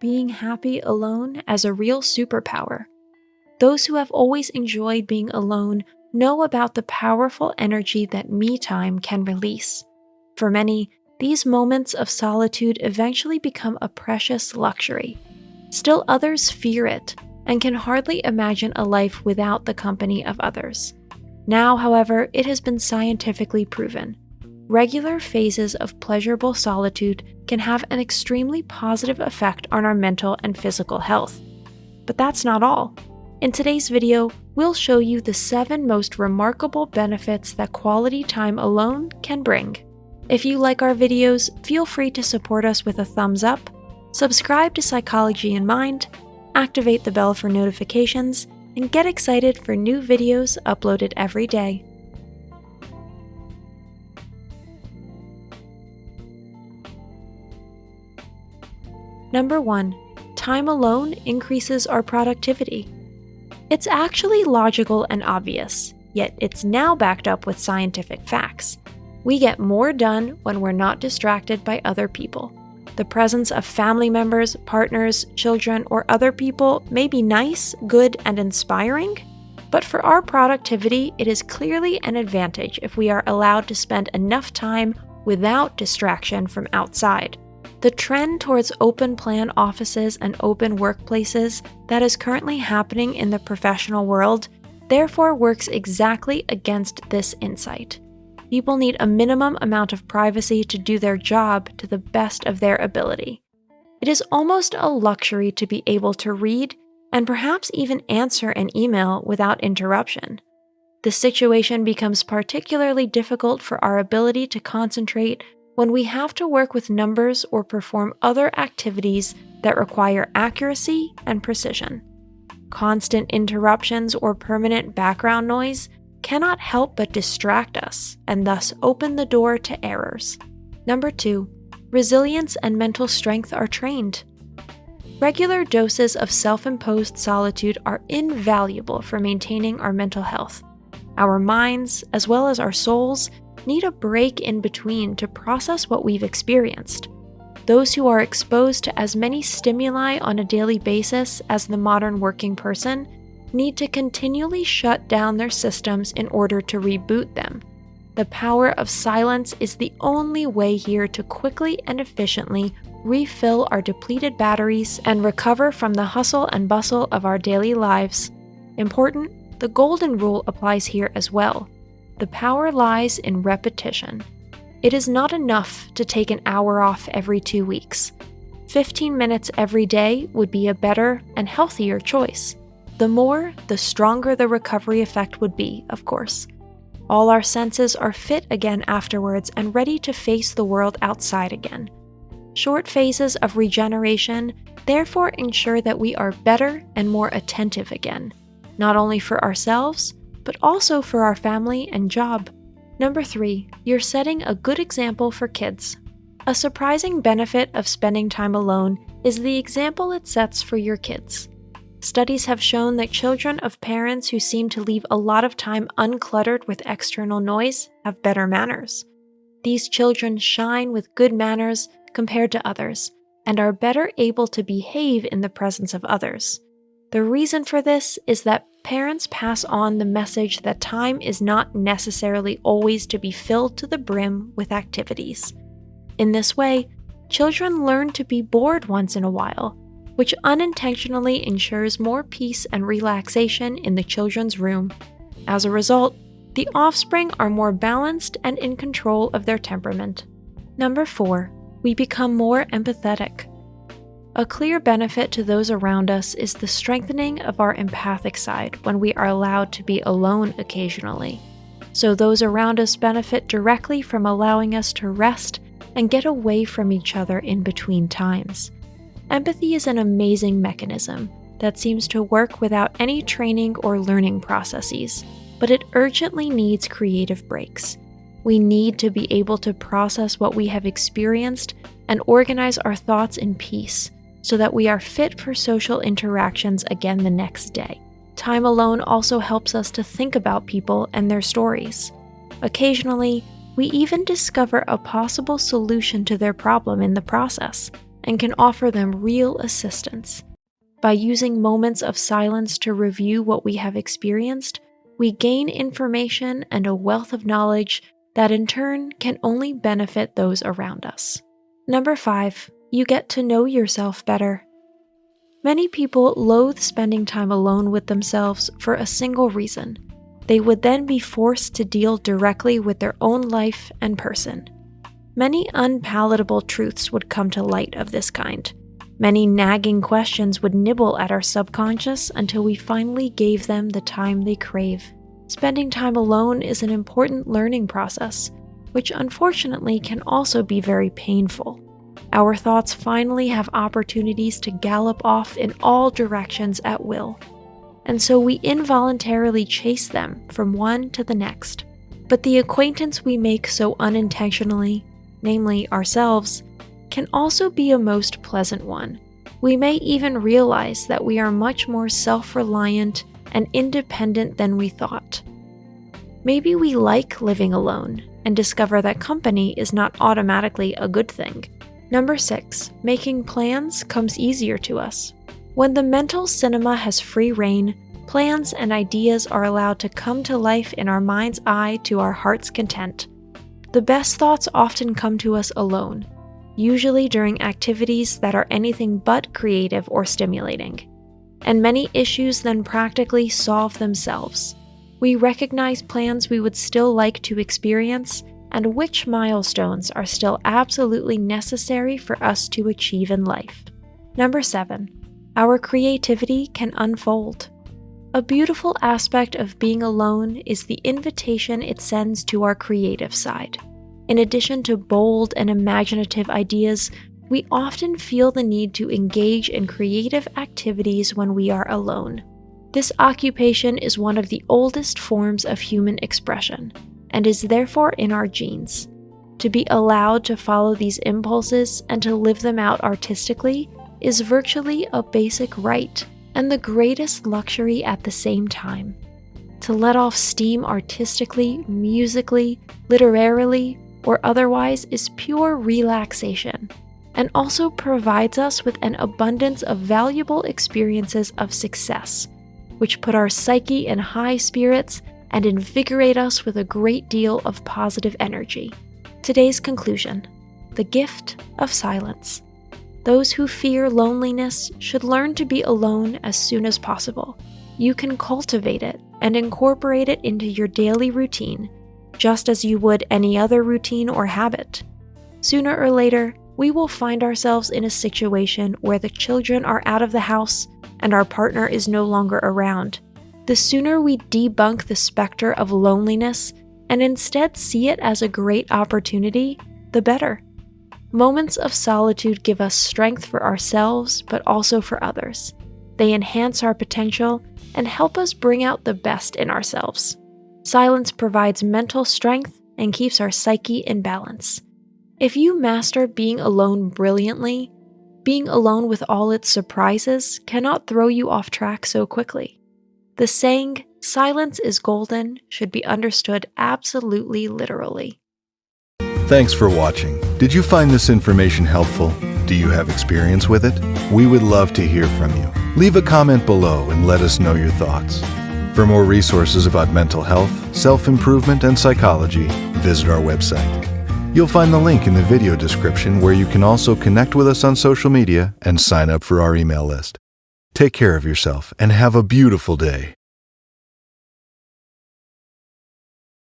being happy alone as a real superpower. Those who have always enjoyed being alone know about the powerful energy that me time can release. For many, these moments of solitude eventually become a precious luxury. Still others fear it and can hardly imagine a life without the company of others. Now, however, it has been scientifically proven. Regular phases of pleasurable solitude can have an extremely positive effect on our mental and physical health. But that's not all. In today's video, we'll show you the 7 most remarkable benefits that quality time alone can bring. If you like our videos, feel free to support us with a thumbs up, subscribe to Psychology in Mind, activate the bell for notifications, and get excited for new videos uploaded every day. Number 1. Time alone increases our productivity. It's actually logical and obvious, yet it's now backed up with scientific facts. We get more done when we're not distracted by other people. The presence of family members, partners, children, or other people may be nice, good, and inspiring, but for our productivity, it is clearly an advantage if we are allowed to spend enough time without distraction from outside. The trend towards open-plan offices and open workplaces that is currently happening in the professional world therefore works exactly against this insight. People need a minimum amount of privacy to do their job to the best of their ability. It is almost a luxury to be able to read and perhaps even answer an email without interruption. The situation becomes particularly difficult for our ability to concentrate when we have to work with numbers or perform other activities that require accuracy and precision. Constant interruptions or permanent background noise cannot help but distract us and thus open the door to errors. Number 2, resilience and mental strength are trained. Regular doses of self-imposed solitude are invaluable for maintaining our mental health. Our minds, as well as our souls, need a break in between to process what we've experienced. Those who are exposed to as many stimuli on a daily basis as the modern working person need to continually shut down their systems in order to reboot them. The power of silence is the only way here to quickly and efficiently refill our depleted batteries and recover from the hustle and bustle of our daily lives. Important, the golden rule applies here as well. The power lies in repetition. It is not enough to take an hour off every 2 weeks. 15 minutes every day would be a better and healthier choice. The more, the stronger the recovery effect would be, of course. All our senses are fit again afterwards and ready to face the world outside again. Short phases of regeneration therefore ensure that we are better and more attentive again, not only for ourselves, but also for our family and job. Number 3, you're setting a good example for kids. A surprising benefit of spending time alone is the example it sets for your kids. Studies have shown that children of parents who seem to leave a lot of time uncluttered with external noise have better manners. These children shine with good manners compared to others, and are better able to behave in the presence of others. The reason for this is that parents pass on the message that time is not necessarily always to be filled to the brim with activities. In this way, children learn to be bored once in a while, which unintentionally ensures more peace and relaxation in the children's room. As a result, the offspring are more balanced and in control of their temperament. Number 4, we become more empathetic. A clear benefit to those around us is the strengthening of our empathic side when we are allowed to be alone occasionally. So those around us benefit directly from allowing us to rest and get away from each other in between times. Empathy is an amazing mechanism that seems to work without any training or learning processes, but it urgently needs creative breaks. We need to be able to process what we have experienced and organize our thoughts in peace, so that we are fit for social interactions again the next day. Time alone also helps us to think about people and their stories. Occasionally, we even discover a possible solution to their problem in the process, and can offer them real assistance. By using moments of silence to review what we have experienced, we gain information and a wealth of knowledge that in turn can only benefit those around us. Number 5, you get to know yourself better. Many people loathe spending time alone with themselves for a single reason. They would then be forced to deal directly with their own life and person. Many unpalatable truths would come to light of this kind. Many nagging questions would nibble at our subconscious until we finally gave them the time they crave. Spending time alone is an important learning process, which unfortunately can also be very painful. Our thoughts finally have opportunities to gallop off in all directions at will, and so we involuntarily chase them from one to the next. But the acquaintance we make so unintentionally, namely ourselves, can also be a most pleasant one. We may even realize that we are much more self-reliant and independent than we thought. Maybe we like living alone and discover that company is not automatically a good thing. Number 6, making plans comes easier to us. When the mental cinema has free rein, plans and ideas are allowed to come to life in our mind's eye to our heart's content. The best thoughts often come to us alone, usually during activities that are anything but creative or stimulating. And many issues then practically solve themselves. We recognize plans we would still like to experience and which milestones are still absolutely necessary for us to achieve in life. Number 7, our creativity can unfold. A beautiful aspect of being alone is the invitation it sends to our creative side. In addition to bold and imaginative ideas, we often feel the need to engage in creative activities when we are alone. This occupation is one of the oldest forms of human expression, and is therefore in our genes. To be allowed to follow these impulses and to live them out artistically is virtually a basic right, and the greatest luxury at the same time. To let off steam artistically, musically, literarily, or otherwise is pure relaxation, and also provides us with an abundance of valuable experiences of success, which put our psyche in high spirits and invigorate us with a great deal of positive energy. Today's conclusion: the gift of silence. Those who fear loneliness should learn to be alone as soon as possible. You can cultivate it and incorporate it into your daily routine, just as you would any other routine or habit. Sooner or later, we will find ourselves in a situation where the children are out of the house and our partner is no longer around. The sooner we debunk the specter of loneliness and instead see it as a great opportunity, the better. Moments of solitude give us strength for ourselves, but also for others. They enhance our potential and help us bring out the best in ourselves. Silence provides mental strength and keeps our psyche in balance. If you master being alone brilliantly, being alone with all its surprises cannot throw you off track so quickly. The saying, "Silence is golden," should be understood absolutely literally. Thanks for watching. Did you find this information helpful? Do you have experience with it? We would love to hear from you. Leave a comment below and let us know your thoughts. For more resources about mental health, self-improvement, and psychology, visit our website. You'll find the link in the video description where you can also connect with us on social media and sign up for our email list. Take care of yourself and have a beautiful day.